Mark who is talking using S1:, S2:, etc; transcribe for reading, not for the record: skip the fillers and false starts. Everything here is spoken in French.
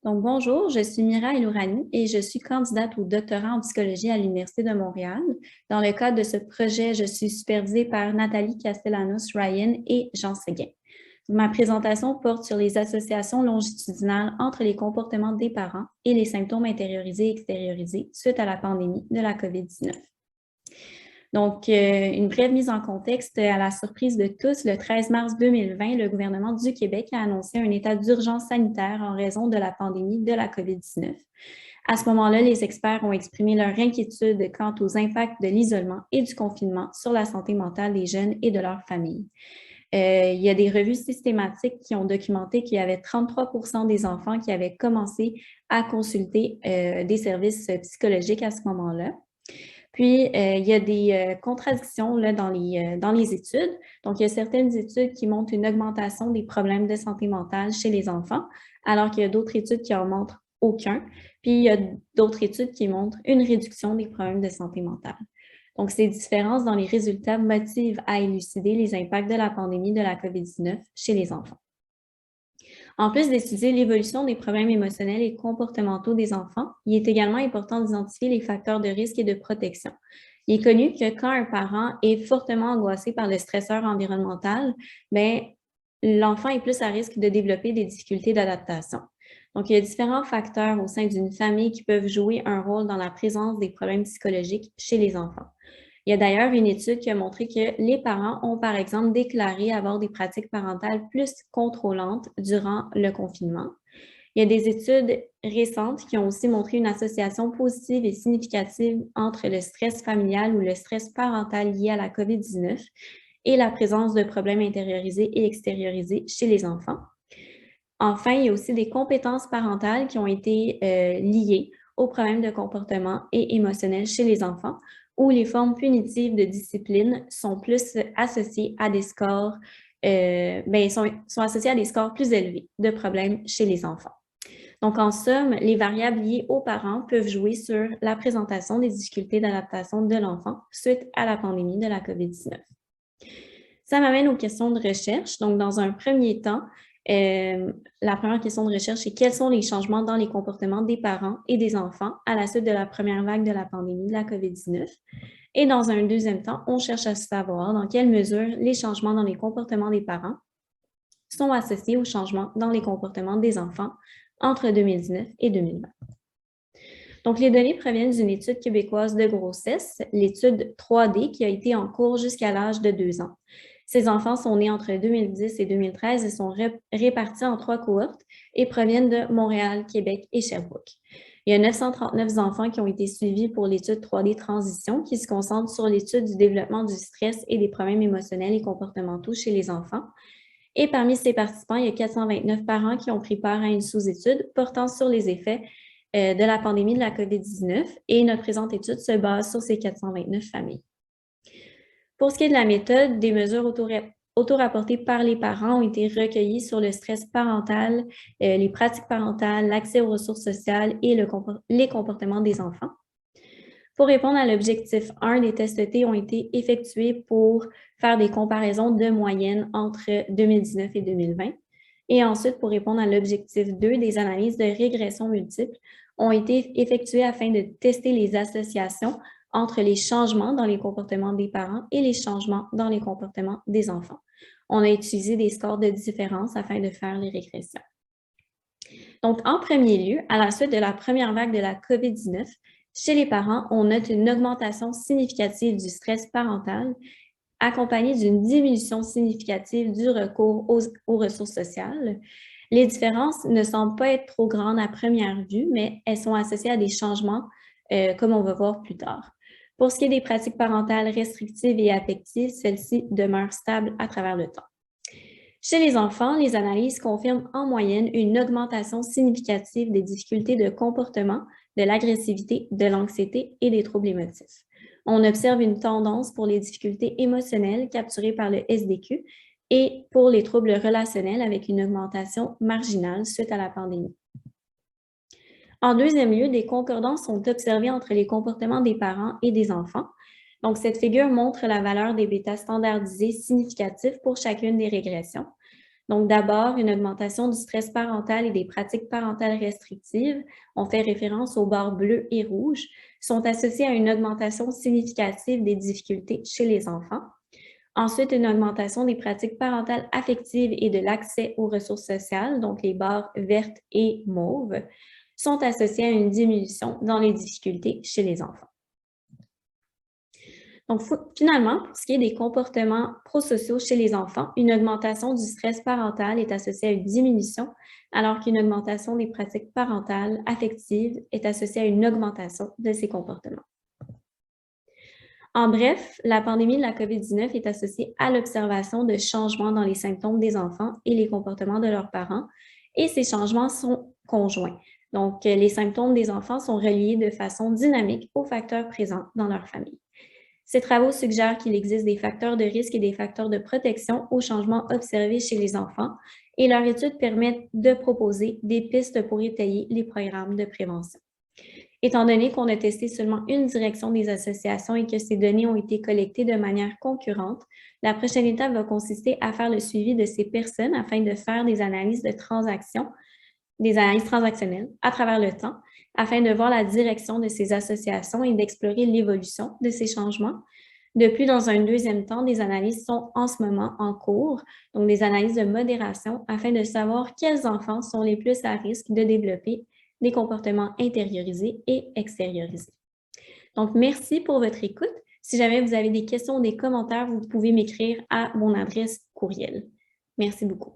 S1: Donc, bonjour, je suis Mira Elourani et je suis candidate au doctorat en psychologie à l'Université de Montréal. Dans le cadre de ce projet, je suis supervisée par Nathalie Castellanos-Ryan et Jean Séguin. Ma présentation porte sur les associations longitudinales entre les comportements des parents et les symptômes intériorisés et extériorisés suite à la pandémie de la COVID-19. Donc, une brève mise en contexte, à la surprise de tous, le 13 mars 2020, le gouvernement du Québec a annoncé un état d'urgence sanitaire en raison de la pandémie de la COVID-19. À ce moment-là, les experts ont exprimé leur inquiétude quant aux impacts de l'isolement et du confinement sur la santé mentale des jeunes et de leurs familles. Il y a des revues systématiques qui ont documenté qu'il y avait 33% des enfants qui avaient commencé à consulter des services psychologiques à ce moment-là. Puis, il y a des contradictions là, dans les études. Donc, il y a certaines études qui montrent une augmentation des problèmes de santé mentale chez les enfants, alors qu'il y a d'autres études qui en montrent aucun. Puis, il y a d'autres études qui montrent une réduction des problèmes de santé mentale. Donc, ces différences dans les résultats motivent à élucider les impacts de la pandémie de la COVID-19 chez les enfants. En plus d'étudier l'évolution des problèmes émotionnels et comportementaux des enfants, il est également important d'identifier les facteurs de risque et de protection. Il est connu que quand un parent est fortement angoissé par le stresseur environnemental, l'enfant est plus à risque de développer des difficultés d'adaptation. Donc, il y a différents facteurs au sein d'une famille qui peuvent jouer un rôle dans la présence des problèmes psychologiques chez les enfants. Il y a d'ailleurs une étude qui a montré que les parents ont, par exemple, déclaré avoir des pratiques parentales plus contrôlantes durant le confinement. Il y a des études récentes qui ont aussi montré une association positive et significative entre le stress familial ou le stress parental lié à la COVID-19 et la présence de problèmes intériorisés et extériorisés chez les enfants. Enfin, il y a aussi des compétences parentales qui ont été liées aux problèmes de comportement et émotionnels chez les enfants, où les formes punitives de discipline sont plus associées à des scores, sont associées à des scores plus élevés de problèmes chez les enfants. Donc, en somme, les variables liées aux parents peuvent jouer sur la présentation des difficultés d'adaptation de l'enfant suite à la pandémie de la COVID-19. Ça m'amène aux questions de recherche. Donc, dans un premier temps, la première question de recherche est quels sont les changements dans les comportements des parents et des enfants à la suite de la première vague de la pandémie de la COVID-19? Et dans un deuxième temps, on cherche à savoir dans quelle mesure les changements dans les comportements des parents sont associés aux changements dans les comportements des enfants entre 2019 et 2020. Donc, les données proviennent d'une étude québécoise de grossesse, l'étude 3D, qui a été en cours jusqu'à l'âge de 2 ans. Ces enfants sont nés entre 2010 et 2013 et sont répartis en 3 cohortes et proviennent de Montréal, Québec et Sherbrooke. Il y a 939 enfants qui ont été suivis pour l'étude 3D Transition qui se concentre sur l'étude du développement du stress et des problèmes émotionnels et comportementaux chez les enfants. Et parmi ces participants, il y a 429 parents qui ont pris part à une sous-étude portant sur les effets de la pandémie de la COVID-19 et notre présente étude se base sur ces 429 familles. Pour ce qui est de la méthode, des mesures auto-rapportées par les parents ont été recueillies sur le stress parental, les pratiques parentales, l'accès aux ressources sociales et les comportements des enfants. Pour répondre à l'objectif 1, des tests T ont été effectués pour faire des comparaisons de moyenne entre 2019 et 2020. Et ensuite, pour répondre à l'objectif 2, des analyses de régression multiples ont été effectuées afin de tester les associations entre les changements dans les comportements des parents et les changements dans les comportements des enfants. On a utilisé des scores de différence afin de faire les régressions. Donc, en premier lieu, à la suite de la première vague de la COVID-19, chez les parents, on note une augmentation significative du stress parental accompagnée d'une diminution significative du recours aux ressources sociales. Les différences ne semblent pas être trop grandes à première vue, mais elles sont associées à des changements, comme on va voir plus tard. Pour ce qui est des pratiques parentales restrictives et affectives, celles-ci demeurent stables à travers le temps. Chez les enfants, les analyses confirment en moyenne une augmentation significative des difficultés de comportement, de l'agressivité, de l'anxiété et des troubles émotifs. On observe une tendance pour les difficultés émotionnelles capturées par le SDQ et pour les troubles relationnels avec une augmentation marginale suite à la pandémie. En deuxième lieu, des concordances sont observées entre les comportements des parents et des enfants. Donc, cette figure montre la valeur des bêtas standardisés significatifs pour chacune des régressions. Donc, d'abord, une augmentation du stress parental et des pratiques parentales restrictives, on fait référence aux barres bleues et rouges, sont associées à une augmentation significative des difficultés chez les enfants. Ensuite, une augmentation des pratiques parentales affectives et de l'accès aux ressources sociales, donc les barres vertes et mauves, sont associées à une diminution dans les difficultés chez les enfants. Donc, finalement, pour ce qui est des comportements prosociaux chez les enfants, une augmentation du stress parental est associée à une diminution, alors qu'une augmentation des pratiques parentales affectives est associée à une augmentation de ces comportements. En bref, la pandémie de la COVID-19 est associée à l'observation de changements dans les symptômes des enfants et les comportements de leurs parents, et ces changements sont conjoints. Donc, les symptômes des enfants sont reliés de façon dynamique aux facteurs présents dans leur famille. Ces travaux suggèrent qu'il existe des facteurs de risque et des facteurs de protection aux changements observés chez les enfants, et leurs études permettent de proposer des pistes pour étayer les programmes de prévention. Étant donné qu'on a testé seulement une direction des associations et que ces données ont été collectées de manière concurrente, la prochaine étape va consister à faire le suivi de ces personnes afin de faire des analyses de transactions, des analyses transactionnelles à travers le temps, afin de voir la direction de ces associations et d'explorer l'évolution de ces changements. De plus, dans un deuxième temps, des analyses sont en ce moment en cours, donc des analyses de modération, afin de savoir quels enfants sont les plus à risque de développer des comportements intériorisés et extériorisés. Donc, merci pour votre écoute. Si jamais vous avez des questions ou des commentaires, vous pouvez m'écrire à mon adresse courriel. Merci beaucoup.